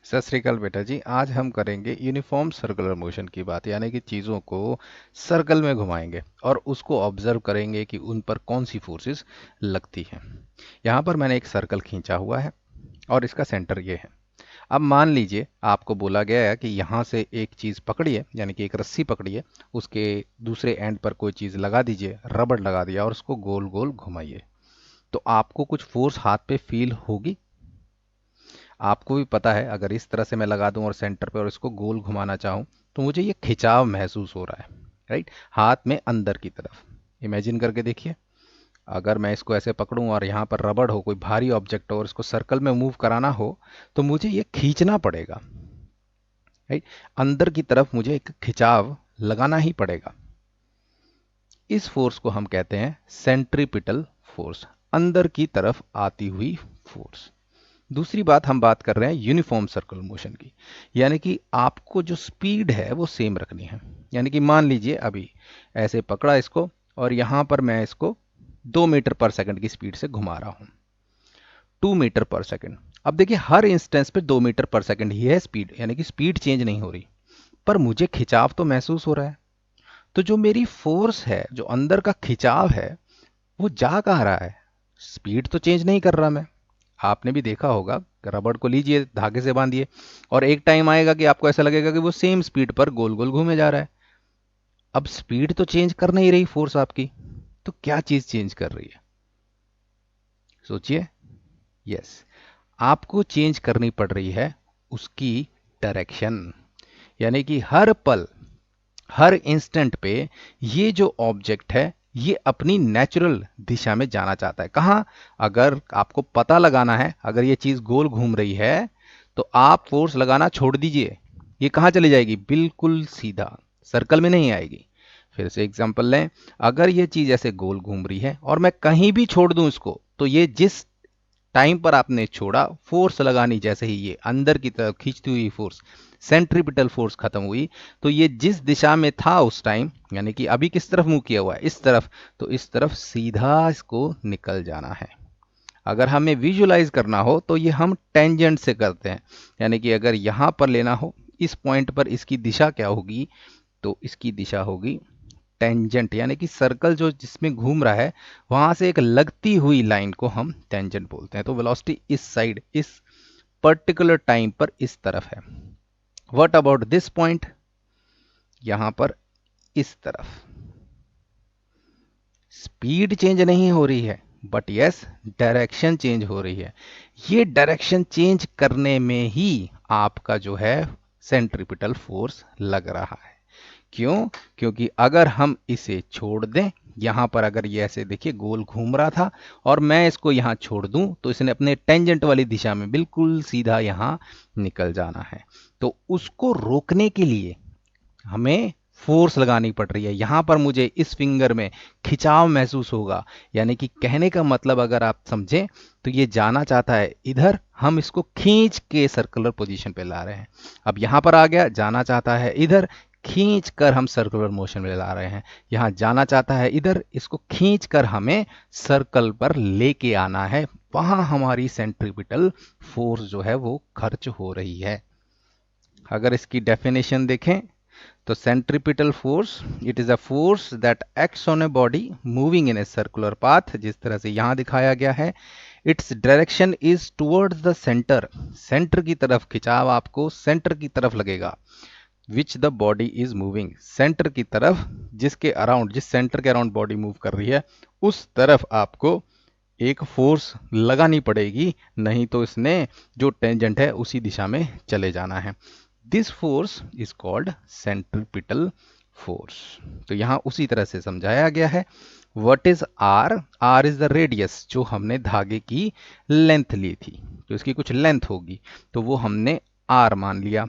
सत श्री अकाल बेटा जी। आज हम करेंगे यूनिफॉर्म सर्कुलर मोशन की बात, यानी कि चीज़ों को सर्कल में घुमाएंगे और उसको ऑब्जर्व करेंगे कि उन पर कौन सी फोर्सेस लगती हैं। यहाँ पर मैंने एक सर्कल खींचा हुआ है और इसका सेंटर ये है। अब मान लीजिए आपको बोला गया है कि यहाँ से एक चीज़ पकड़िए, यानी कि एक रस्सी पकड़िए, उसके दूसरे एंड पर कोई चीज़ लगा दीजिए, रबड़ लगा दिया और उसको गोल गोल घुमाइए। तो आपको कुछ फोर्स हाथ पे फील होगी। आपको भी पता है अगर इस तरह से मैं लगा दूं और सेंटर पे और इसको गोल घुमाना चाहूं तो मुझे ये खिंचाव महसूस हो रहा है, राइट, हाथ में अंदर की तरफ। इमेजिन करके देखिए, अगर मैं इसको ऐसे पकड़ूं और यहाँ पर रबड़ हो, कोई भारी ऑब्जेक्ट हो और इसको सर्कल में मूव कराना हो तो मुझे ये खींचना पड़ेगा, राइट। अंदर की तरफ मुझे एक खिंचाव लगाना ही पड़ेगा। इस फोर्स को हम कहते हैं सेंट्रीपिटल फोर्स, अंदर की तरफ आती हुई फोर्स। दूसरी बात, हम बात कर रहे हैं यूनिफॉर्म सर्कुलर मोशन की, यानी कि आपको जो स्पीड है वो सेम रखनी है। यानी कि मान लीजिए अभी ऐसे पकड़ा इसको और यहां पर मैं इसको 2 मीटर पर सेकंड की स्पीड से घुमा रहा हूं, 2 मीटर पर सेकंड। अब देखिए हर इंस्टेंस पे 2 मीटर पर सेकंड ही है स्पीड, यानी कि स्पीड चेंज नहीं हो रही, पर मुझे खिंचाव तो महसूस हो रहा है। तो जो मेरी फोर्स है, जो अंदर का खिंचाव है, वो जा कहाँ रहा है? स्पीड तो चेंज नहीं कर रहा मैं। आपने भी देखा होगा, रबड़ को लीजिए, धागे से बांधिए और एक टाइम आएगा कि आपको ऐसा लगेगा कि वो सेम स्पीड पर गोल गोल घूमे जा रहा है। अब स्पीड तो चेंज कर नहीं रही फोर्स आपकी, तो क्या चीज चेंज कर रही है? सोचिए। यस, आपको चेंज करनी पड़ रही है उसकी डायरेक्शन। यानी कि हर पल, हर इंस्टेंट पे ये जो ऑब्जेक्ट है ये अपनी नेचुरल दिशा में जाना चाहता है। कहाँ? अगर आपको पता लगाना है, अगर ये चीज गोल घूम रही है तो आप फोर्स लगाना छोड़ दीजिए, ये कहाँ चली जाएगी? बिल्कुल सीधा, सर्कल में नहीं आएगी। फिर से एग्जांपल लें, अगर ये चीज ऐसे गोल घूम रही है और मैं कहीं भी छोड़ दूं इसको, तो ये जिस टाइम पर आपने छोड़ा, फोर्स लगानी जैसे ही ये अंदर की तरफ खींचती हुई फोर्स, सेंट्रीपिटल फोर्स खत्म हुई, तो ये जिस दिशा में था उस टाइम, यानी कि अभी किस तरफ मूव किया हुआ है? इस तरफ, तो इस तरफ सीधा इसको निकल जाना है। अगर हमें विजुलाइज करना हो तो ये हम टेंजेंट से करते हैं, यानी कि अगर यहां पर लेना हो, इस पॉइंट पर इसकी दिशा क्या होगी? तो इसकी दिशा होगी टेंजेंट, यानी कि सर्कल जो जिसमें घूम रहा है वहां से एक लगती हुई लाइन को हम टेंजेंट बोलते हैं। तो वेलोसिटी इस साइड, इस पर्टिकुलर टाइम पर इस तरफ है। What about this point? यहां पर इस तरफ। स्पीड चेंज नहीं हो रही है, बट यस, डायरेक्शन चेंज हो रही है। ये डायरेक्शन चेंज करने में ही आपका जो है सेंट्रीपिटल फोर्स लग रहा है। क्यों? क्योंकि अगर हम इसे छोड़ दें, यहां पर अगर ये ऐसे देखिए गोल घूम रहा था और मैं इसको यहां छोड़ दूं तो इसने अपने टेंजेंट वाली दिशा में बिल्कुल सीधा यहां निकल जाना है। तो उसको रोकने के लिए हमें फोर्स लगानी पड़ रही है। यहां पर मुझे इस फिंगर में खिंचाव महसूस होगा, यानी कि कहने का मतलब अगर आप समझें तो ये जाना चाहता है इधर, हम इसको खींच के सर्कुलर पोजीशन पे ला रहे हैं। अब यहां पर आ गया, जाना चाहता है इधर, खींच कर हम सर्कुलर मोशन में ला रहे हैं। यहां जाना चाहता है इधर, इसको खींच कर हमें सर्कल पर लेके आना है। वहां हमारी सेंट्रीपिटल फोर्स जो है वो खर्च हो रही है। अगर इसकी डेफिनेशन देखें तो centripetal force, it is a force that acts on a body moving in a circular path, जिस तरह से यहां दिखाया गया है। Its direction is towards the centre, centre की तरफ खिंचाव आपको सेंटर की तरफ लगेगा। Which the body is moving, centre की तरफ, जिसके अराउंड, जिस सेंटर के अराउंड बॉडी मूव कर रही है उस तरफ आपको एक फोर्स लगानी पड़ेगी, नहीं तो इसने जो टेंजेंट है उसी दिशा में चले जाना है। This force is called centripetal force. तो यहां उसी तरह से समझाया गया है। What is R? R is the radius, जो हमने धागे की लेंथ ली थी, तो इसकी कुछ लेंथ होगी, तो वो हमने आर मान लिया।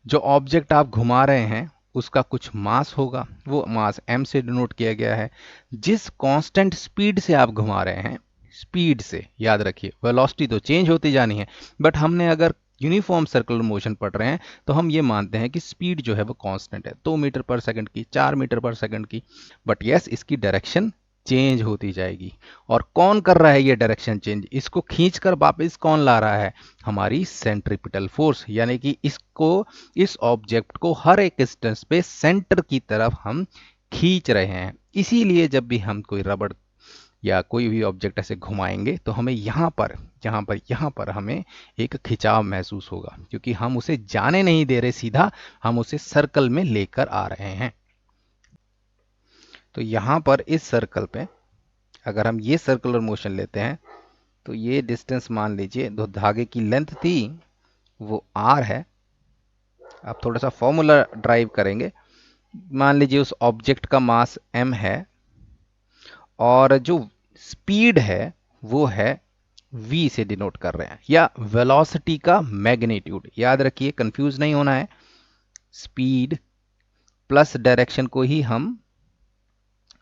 जो ऑब्जेक्ट आप घुमा रहे हैं उसका कुछ मास होगा, वो मास m से डिनोट किया गया है। जिस कांस्टेंट स्पीड से आप घुमा रहे हैं, स्पीड से, याद रखिए वेलोसिटी तो चेंज होती जानी है, बट हमने अगर यूनिफॉर्म सर्कुलर मोशन पढ़ रहे हैं तो हम ये मानते हैं कि स्पीड जो है वो कांस्टेंट है, 2 मीटर पर सेकंड की, 4 मीटर पर सेकंड की। बट यस, इसकी डायरेक्शन चेंज होती जाएगी। और कौन कर रहा है ये डायरेक्शन चेंज? इसको खींचकर वापस कौन ला रहा है? हमारी सेंट्रीपिटल फोर्स, यानी कि इसको, इस ऑब्जेक्ट को हर एक डिस्टेंस पे सेंटर की तरफ हम खींच रहे हैं। इसीलिए जब भी हम कोई रबड़ या कोई भी ऑब्जेक्ट ऐसे घुमाएंगे तो हमें यहाँ पर हमें एक खिंचाव महसूस होगा, क्योंकि हम उसे जाने नहीं दे रहे सीधा, हम उसे सर्कल में लेकर आ रहे हैं। तो यहाँ पर इस सर्कल पे अगर हम ये सर्कुलर मोशन लेते हैं तो ये डिस्टेंस मान लीजिए, जो धागे की लेंथ थी वो r है। आप थोड़ा सा फॉर्मूला ड्राइव करेंगे। मान लीजिए उस ऑब्जेक्ट का मास m है और जो स्पीड है वो है v से डिनोट कर रहे हैं, या वेलोसिटी का मैग्नीट्यूड। याद रखिए, कंफ्यूज नहीं होना है। स्पीड प्लस डायरेक्शन को ही हम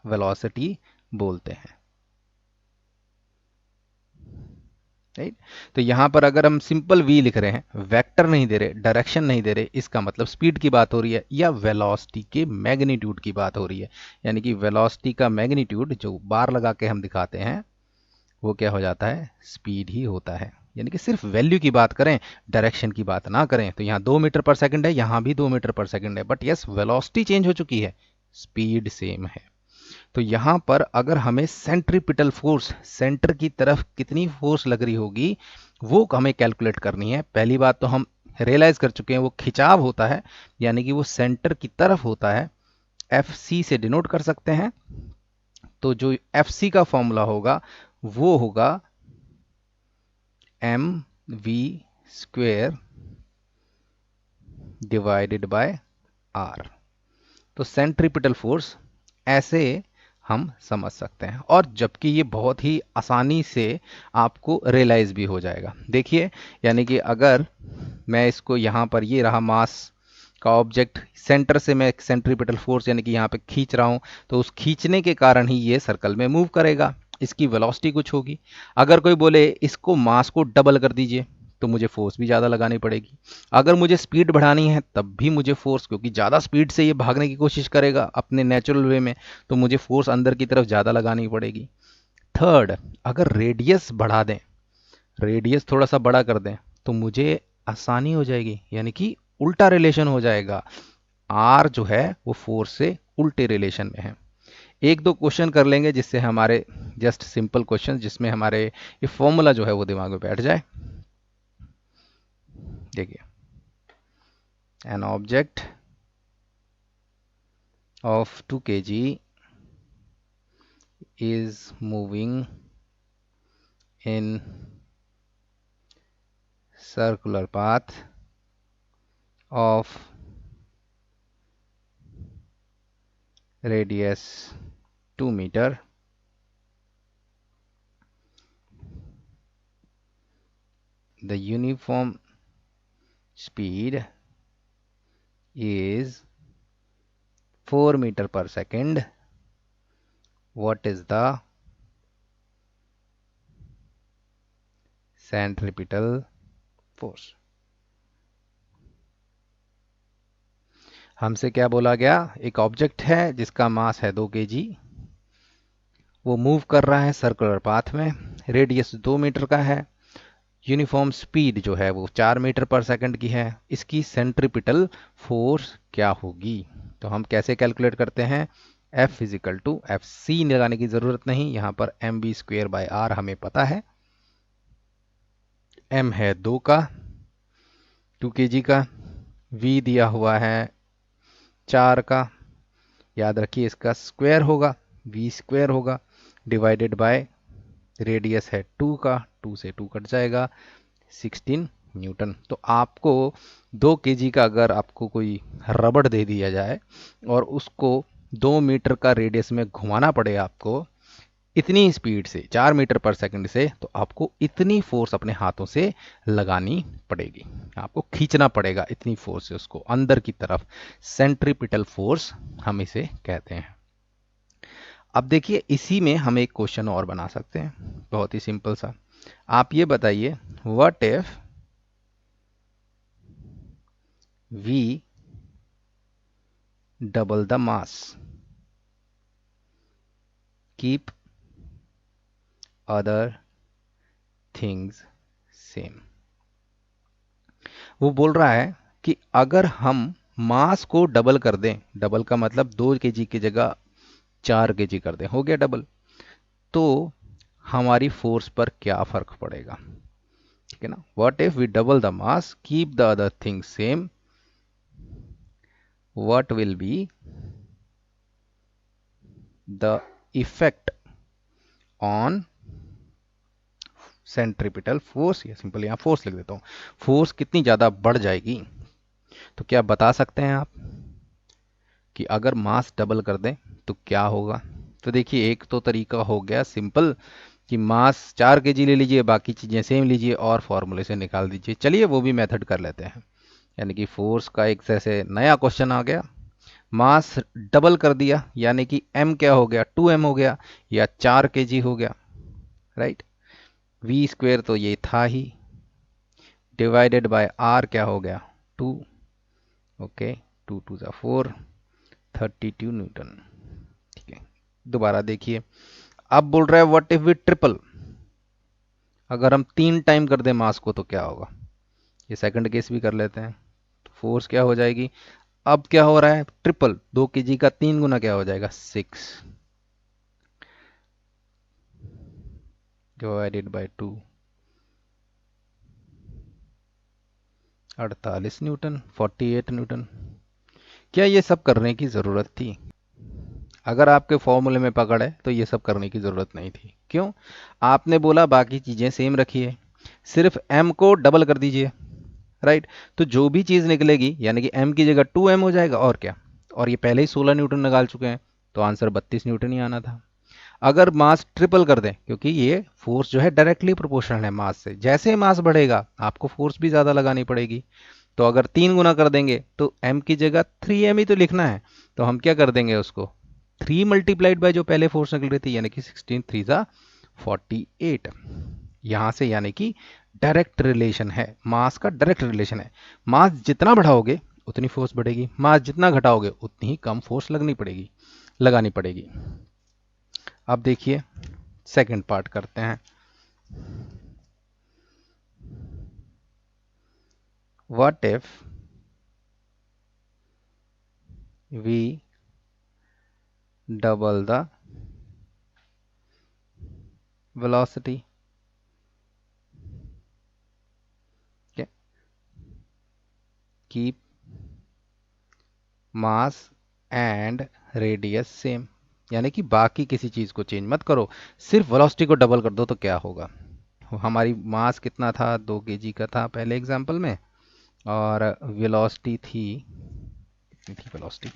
वेलोसिटी बोलते हैं, राइट। तो यहां पर अगर हम सिंपल v लिख रहे हैं, वेक्टर नहीं दे रहे, डायरेक्शन नहीं दे रहे, इसका मतलब स्पीड की बात हो रही है या वेलोसिटी के मैग्नीट्यूड की बात हो रही है। यानी कि वेलोसिटी का मैग्नीट्यूड जो बार लगा के हम दिखाते हैं वो क्या हो जाता है? स्पीड ही होता है। यानी कि सिर्फ वैल्यू की बात करें, डायरेक्शन की बात ना करें। तो यहाँ 2 मीटर पर सेकंड है, यहाँ भी 2 मीटर पर सेकंड है, बट यस वेलोसिटी चेंज हो चुकी है, स्पीड सेम है। तो यहां पर अगर हमें सेंट्रीपिटल फोर्स, सेंटर की तरफ कितनी फोर्स लग रही होगी, वो हमें कैलकुलेट करनी है। पहली बात तो हम रियलाइज कर चुके हैं वो खिंचाव होता है, यानी कि वो सेंटर की तरफ होता है, एफ सी से डिनोट कर सकते हैं। तो जो एफ सी का फॉर्मूला होगा वो होगा M V square divided by R. तो सेंट्रीपिटल फोर्स ऐसे हम समझ सकते हैं, और जबकि ये बहुत ही आसानी से आपको रियलाइज भी हो जाएगा। देखिए, यानी कि अगर मैं इसको यहाँ पर, ये रहा मास का ऑब्जेक्ट, सेंटर से मैं सेंट्रीपिटल फोर्स यानी कि यहाँ पे खींच रहा हूँ, तो उस खींचने के कारण ही ये सर्कल में मूव करेगा, इसकी वेलोसिटी कुछ होगी। अगर कोई बोले इसको मास को डबल कर दीजिए, तो मुझे फोर्स भी ज़्यादा लगानी पड़ेगी। अगर मुझे स्पीड बढ़ानी है तब भी मुझे फोर्स, क्योंकि ज़्यादा स्पीड से ये भागने की कोशिश करेगा अपने नेचुरल वे में, तो मुझे फोर्स अंदर की तरफ ज़्यादा लगानी पड़ेगी। थर्ड, अगर रेडियस बढ़ा दें, रेडियस थोड़ा सा बड़ा कर दें, तो मुझे आसानी हो जाएगी, यानी कि उल्टा रिलेशन हो जाएगा। आर जो है वो फोर्स से उल्टे रिलेशन में है। एक दो क्वेश्चन कर लेंगे जिससे हमारे, जस्ट सिंपल क्वेश्चन जिसमें हमारे ये फॉर्मूला जो है वो दिमाग में बैठ जाए। देखिए, an object of 2 kg is moving in circular path of radius 2 meter. The uniform speed is 4 meter per second. What is the centripetal force? हमसे क्या बोला गया? एक ऑब्जेक्ट है जिसका मास है 2 kg, वो मूव कर रहा है सर्कुलर पाथ में, रेडियस 2 मीटर का है, यूनिफॉर्म स्पीड जो है वो 4 मीटर पर सेकंड की है। इसकी सेंट्रीपिटल फोर्स क्या होगी? तो हम कैसे कैलकुलेट करते हैं? F is equal to F C लगाने की जरूरत नहीं, यहाँ पर M V square by R हमें पता है। m है 2 का, 2 kg का, v दिया हुआ है 4 का, याद रखिए इसका स्क्वायर होगा, v स्क्वायर होगा, डिवाइडेड बाय रेडियस है 2 का, 2 से 2 कट जाएगा, 16 न्यूटन। तो आपको 2 kg का अगर आपको कोई रबड़ दे दिया जाए और उसको 2 मीटर का रेडियस में घुमाना पड़े आपको इतनी स्पीड से, 4 मीटर पर सेकंड से, तो आपको इतनी फोर्स अपने हाथों से लगानी पड़ेगी, आपको खींचना पड़ेगा इतनी फोर्स से उसको अंदर की तरफ। सेंट्रीपिटल फोर्स हम इसे कहते हैं। अब देखिए, इसी में हम एक क्वेश्चन और बना सकते हैं, बहुत ही सिंपल सा। आप ये बताइए, what if v double the mass, keep other things same. वो बोल रहा है कि अगर हम मास को डबल कर दें, डबल का मतलब 2 kg की जगह 4 kg कर दें, हो गया डबल, तो हमारी फोर्स पर क्या फर्क पड़ेगा। ठीक है ना। What if we double the mass keep the other thing same, what will be the effect on centripetal force, या सिंपल यहां फोर्स लिख देता हूं, फोर्स कितनी ज्यादा बढ़ जाएगी। तो क्या बता सकते हैं आप कि अगर मास डबल कर दें तो क्या होगा। तो देखिए, एक तो तरीका हो गया सिंपल कि मास 4 kg ले लीजिए, बाकी चीजें सेम लीजिए और फॉर्मूले से निकाल दीजिए। चलिए वो भी मेथड कर लेते हैं। यानी कि फोर्स का एक जैसे नया क्वेश्चन आ गया, मास डबल कर दिया, यानी कि m क्या हो गया, 2m हो गया या 4 kg हो गया, राइट। v स्क्वेयर तो ये था ही, डिवाइडेड बाय r क्या हो गया, 2। ओके, 2 2 जा 4, 32 न्यूटन। ठीक है, दोबारा देखिए, अब बोल रहा है व्हाट इफ वी ट्रिपल, अगर हम 3 टाइम कर दें मास को तो क्या होगा। ये सेकंड केस भी कर लेते हैं। तो फोर्स क्या हो जाएगी, अब क्या हो रहा है, ट्रिपल, 2 kg का 3 गुना क्या हो जाएगा, 6 डिवाइडेड बाय 2, 48 न्यूटन, 48 न्यूटन। क्या ये सब करने की ज़रूरत थी। अगर आपके फॉर्मूले में पकड़ है तो ये सब करने की ज़रूरत नहीं थी। क्यों, आपने बोला बाकी चीज़ें सेम रखिए, सिर्फ m को डबल कर दीजिए, राइट। तो जो भी चीज़ निकलेगी, यानी कि m की जगह 2m हो जाएगा, और क्या। और ये पहले ही 16 न्यूटन निकाल चुके हैं, तो आंसर 32 न्यूटन ही आना था। अगर मास ट्रिपल कर दें, क्योंकि ये फोर्स जो है डायरेक्टली प्रोपोर्शनल है मास से, जैसे मास बढ़ेगा आपको फोर्स भी ज़्यादा लगानी पड़ेगी। तो अगर 3 गुना कर देंगे तो m की जगह 3m ही तो लिखना है, तो हम क्या कर देंगे उसको, 3 मल्टीप्लाइड बाय जो पहले फोर्स निकल रही थी, यानी कि 16 3 जा 48। यहां से यानी कि डायरेक्ट रिलेशन है, मास का डायरेक्ट रिलेशन है। मास जितना बढ़ाओगे उतनी फोर्स बढ़ेगी, मास जितना घटाओगे उतनी ही कम फोर्स लगानी पड़ेगी। अब देखिए सेकंड पार्ट करते हैं। What if we double the velocity, keep mass and radius same, यानी कि बाकी किसी चीज को चेंज मत करो, सिर्फ वेलोसिटी को डबल कर दो तो क्या होगा। हमारी मास कितना था, 2 kg का था पहले एग्जांपल में, और वेलोसिटी थी, कितनी थी वेलोसिटी,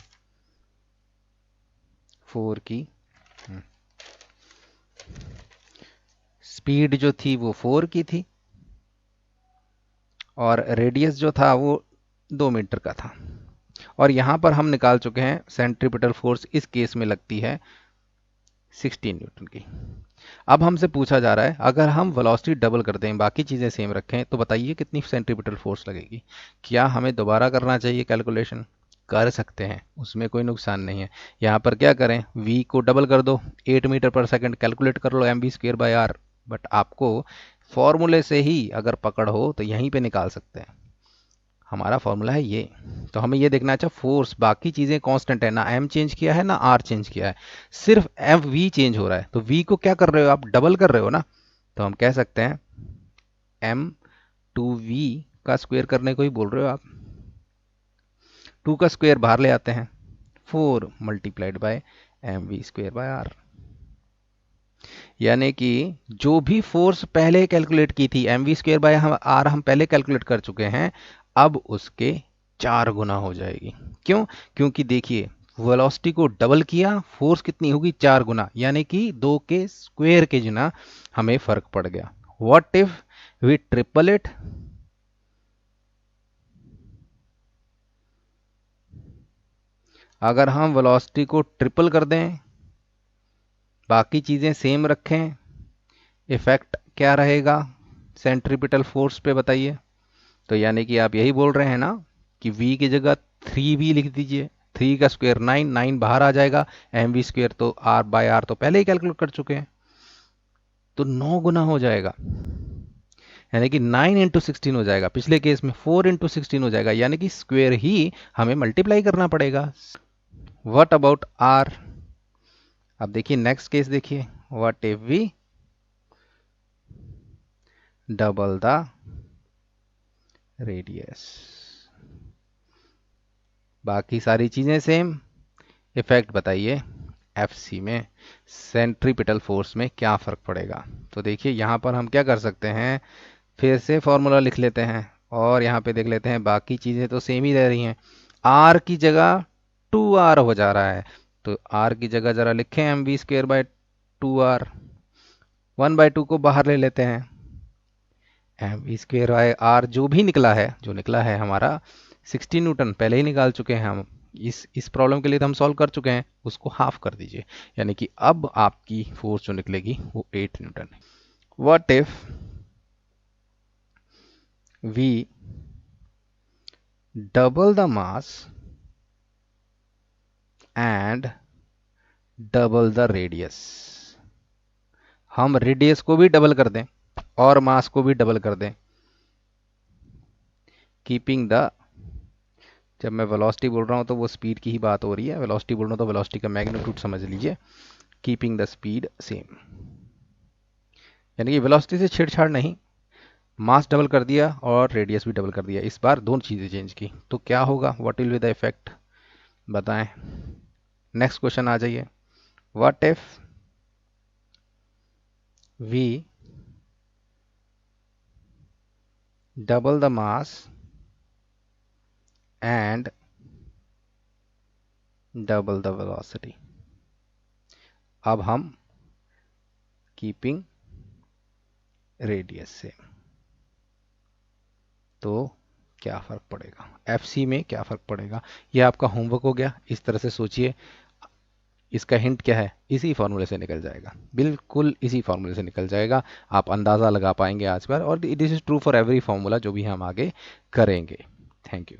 4 की, स्पीड जो थी वो 4 की थी, और रेडियस जो था वो 2 मीटर का था। और यहां पर हम निकाल चुके हैं सेंट्रीपिटल फोर्स इस केस में लगती है 16 न्यूटन की। अब हमसे पूछा जा रहा है अगर हम वेलोसिटी डबल कर दें, बाकी चीज़ें सेम रखें, तो बताइए कितनी सेंट्रीपिटल फोर्स लगेगी। क्या हमें दोबारा करना चाहिए कैलकुलेशन, कर सकते हैं, उसमें कोई नुकसान नहीं है। यहाँ पर क्या करें, v को डबल कर दो, 8 मीटर पर सेकंड कैलकुलेट कर लो, mv²/r। बट आपको फॉर्मूले से ही अगर पकड़ हो तो यहीं पे निकाल सकते हैं, हमारा फॉर्मूला है ये। तो हमें ये देखना, अच्छा फोर्स बाकी चीजें कांस्टेंट है ना, m चेंज किया है ना r चेंज किया है, सिर्फ एम v चेंज हो रहा है। तो v को क्या कर रहे हो आप, डबल कर रहे हो ना। तो हम कह सकते हैं m2v का स्क्वायर करने को ही बोल रहे हो आप, 2 का स्क्वायर बाहर ले आते हैं, 4 मल्टीप्लाइड बाय mv²/r। यानी कि जो भी फोर्स पहले कैलकुलेट की थी mv²/r हम पहले कैलकुलेट कर चुके हैं, अब उसके 4 गुना हो जाएगी। क्यों, क्योंकि देखिए वेलोसिटी को डबल किया, फोर्स कितनी होगी, 4 गुना, यानी कि 2 के स्क्वायर के जिना हमें फर्क पड़ गया। What if we triple it, अगर हम वेलोसिटी को ट्रिपल कर दें, बाकी चीजें सेम रखें, इफेक्ट क्या रहेगा सेंट्रीपिटल फोर्स पे बताइए। तो यानी कि आप यही बोल रहे हैं ना कि v की जगह 3v लिख दीजिए, 3 का स्क्वायर 9, 9 बाहर आ जाएगा, mv स्क्वायर तो r/r तो पहले ही कैलकुलेट कर चुके हैं। तो 9 गुना हो जाएगा, यानी कि 9 इंटू 16 हो जाएगा। पिछले केस में 4 इंटू 16 हो जाएगा, यानी कि स्क्वेयर ही हमें मल्टीप्लाई करना पड़ेगा। What about R? अब देखिए नेक्स्ट केस देखिए, what if we double the radius. बाकी सारी चीजें सेम। इफेक्ट बताइए एफ सी में सेंट्रीपिटल फोर्स में क्या फ़र्क पड़ेगा। तो देखिए यहाँ पर हम क्या कर सकते हैं, फिर से फॉर्मूला लिख लेते हैं और यहाँ पे देख लेते हैं बाकी चीज़ें तो सेम ही रह रही हैं। आर की जगह 2r हो जा रहा है, तो आर की जगह ज़रा लिखें mv² बाय 2r। 1/2 को बाहर ले लेते हैं, mv²/r जो भी निकला है, जो निकला है हमारा 60 न्यूटन पहले ही निकाल चुके हैं हम। इस प्रॉब्लम के लिए तो हम सॉल्व कर चुके हैं, उसको हाफ कर दीजिए, यानी कि अब आपकी फोर्स जो निकलेगी वो 8 न्यूटन है। What if we double the mass and double the radius? हम रेडियस को भी डबल कर दें और मास को भी डबल कर दें, कीपिंग द, जब मैं वेलोसिटी बोल रहा हूं तो वो स्पीड की ही बात हो रही है, वेलोसिटी बोल रहा हूं तो वेलोसिटी का मैग्नीट्यूड समझ लीजिए, कीपिंग द स्पीड सेम, यानी कि वेलोसिटी से छेड़छाड़ नहीं, मास डबल कर दिया और रेडियस भी डबल कर दिया, इस बार दोनों चीज़ें चेंज की, तो क्या होगा, what will be the effect बताएं। नेक्स्ट क्वेश्चन आ जाइए, what if we double the mass and double the velocity? अब हम कीपिंग रेडियस से, तो क्या फ़र्क पड़ेगा, एफसी में क्या फ़र्क पड़ेगा? यह आपका होमवर्क हो गया, इस तरह से सोचिए। इसका हिंट क्या है, इसी फॉर्मूले से निकल जाएगा, बिल्कुल इसी फॉर्मूले से निकल जाएगा, आप अंदाज़ा लगा पाएंगे आज पर, और this is true for every formula जो भी हम आगे करेंगे। Thank you.